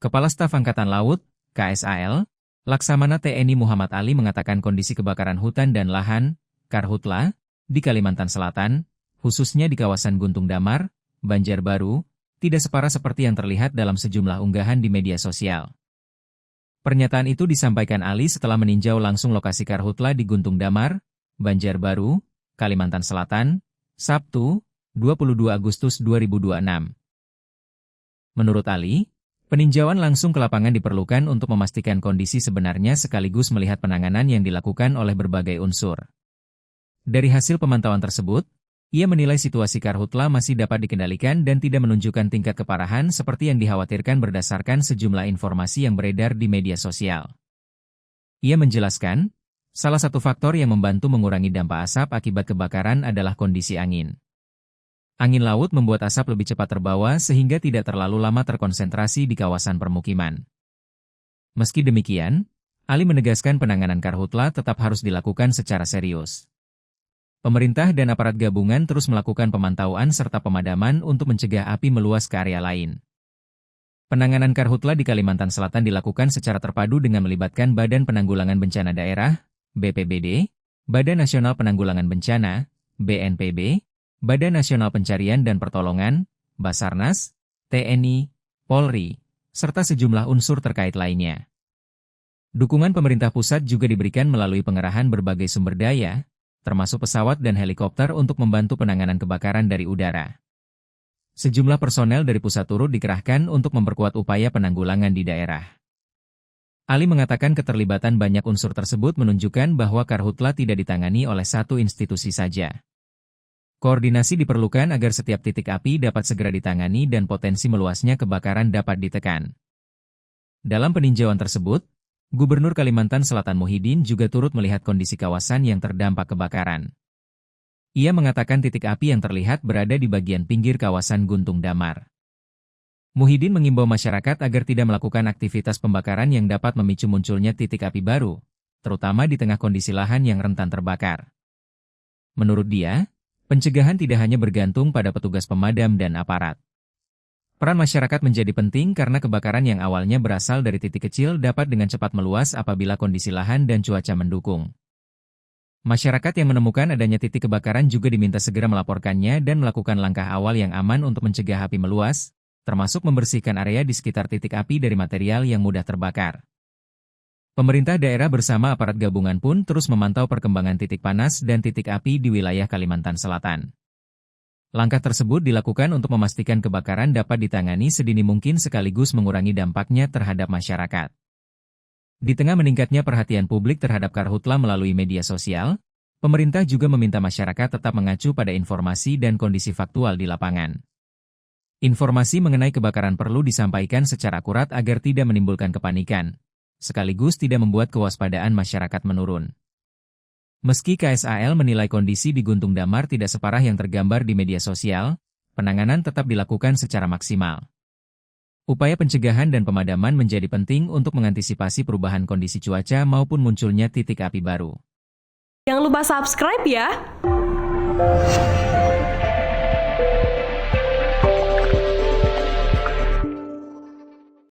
Kepala Staf Angkatan Laut, KSAL, Laksamana TNI Muhammad Ali mengatakan kondisi kebakaran hutan dan lahan, Karhutla, di Kalimantan Selatan, khususnya di kawasan Guntung Damar, Banjarbaru, tidak separah seperti yang terlihat dalam sejumlah unggahan di media sosial. Pernyataan itu disampaikan Ali setelah meninjau langsung lokasi Karhutla di Guntung Damar, Banjarbaru, Kalimantan Selatan, Sabtu, 22 Agustus 2026. Menurut Ali, peninjauan langsung ke lapangan diperlukan untuk memastikan kondisi sebenarnya sekaligus melihat penanganan yang dilakukan oleh berbagai unsur. Dari hasil pemantauan tersebut, ia menilai situasi Karhutla masih dapat dikendalikan dan tidak menunjukkan tingkat keparahan seperti yang dikhawatirkan berdasarkan sejumlah informasi yang beredar di media sosial. Ia menjelaskan, salah satu faktor yang membantu mengurangi dampak asap akibat kebakaran adalah kondisi angin. Angin laut membuat asap lebih cepat terbawa sehingga tidak terlalu lama terkonsentrasi di kawasan permukiman. Meski demikian, Ali menegaskan penanganan Karhutla tetap harus dilakukan secara serius. Pemerintah dan aparat gabungan terus melakukan pemantauan serta pemadaman untuk mencegah api meluas ke area lain. Penanganan Karhutla di Kalimantan Selatan dilakukan secara terpadu dengan melibatkan Badan Penanggulangan Bencana Daerah, BPBD, Badan Nasional Penanggulangan Bencana, BNPB, Badan Nasional Pencarian dan Pertolongan, Basarnas, TNI, Polri, serta sejumlah unsur terkait lainnya. Dukungan pemerintah pusat juga diberikan melalui pengerahan berbagai sumber daya, termasuk pesawat dan helikopter untuk membantu penanganan kebakaran dari udara. Sejumlah personel dari pusat turut dikerahkan untuk memperkuat upaya penanggulangan di daerah. Ali mengatakan keterlibatan banyak unsur tersebut menunjukkan bahwa Karhutla tidak ditangani oleh satu institusi saja. Koordinasi diperlukan agar setiap titik api dapat segera ditangani dan potensi meluasnya kebakaran dapat ditekan. Dalam peninjauan tersebut, Gubernur Kalimantan Selatan Muhyiddin juga turut melihat kondisi kawasan yang terdampak kebakaran. Ia mengatakan titik api yang terlihat berada di bagian pinggir kawasan Guntung Damar. Muhyiddin mengimbau masyarakat agar tidak melakukan aktivitas pembakaran yang dapat memicu munculnya titik api baru, terutama di tengah kondisi lahan yang rentan terbakar. Menurut dia, pencegahan tidak hanya bergantung pada petugas pemadam dan aparat. Peran masyarakat menjadi penting karena kebakaran yang awalnya berasal dari titik kecil dapat dengan cepat meluas apabila kondisi lahan dan cuaca mendukung. Masyarakat yang menemukan adanya titik kebakaran juga diminta segera melaporkannya dan melakukan langkah awal yang aman untuk mencegah api meluas, termasuk membersihkan area di sekitar titik api dari material yang mudah terbakar. Pemerintah daerah bersama aparat gabungan pun terus memantau perkembangan titik panas dan titik api di wilayah Kalimantan Selatan. Langkah tersebut dilakukan untuk memastikan kebakaran dapat ditangani sedini mungkin sekaligus mengurangi dampaknya terhadap masyarakat. Di tengah meningkatnya perhatian publik terhadap Karhutla melalui media sosial, pemerintah juga meminta masyarakat tetap mengacu pada informasi dan kondisi faktual di lapangan. Informasi mengenai kebakaran perlu disampaikan secara akurat agar tidak menimbulkan kepanikan, sekaligus tidak membuat kewaspadaan masyarakat menurun. Meski KSAL menilai kondisi di Guntung Damar tidak separah yang tergambar di media sosial, penanganan tetap dilakukan secara maksimal. Upaya pencegahan dan pemadaman menjadi penting untuk mengantisipasi perubahan kondisi cuaca maupun munculnya titik api baru. Jangan lupa subscribe ya!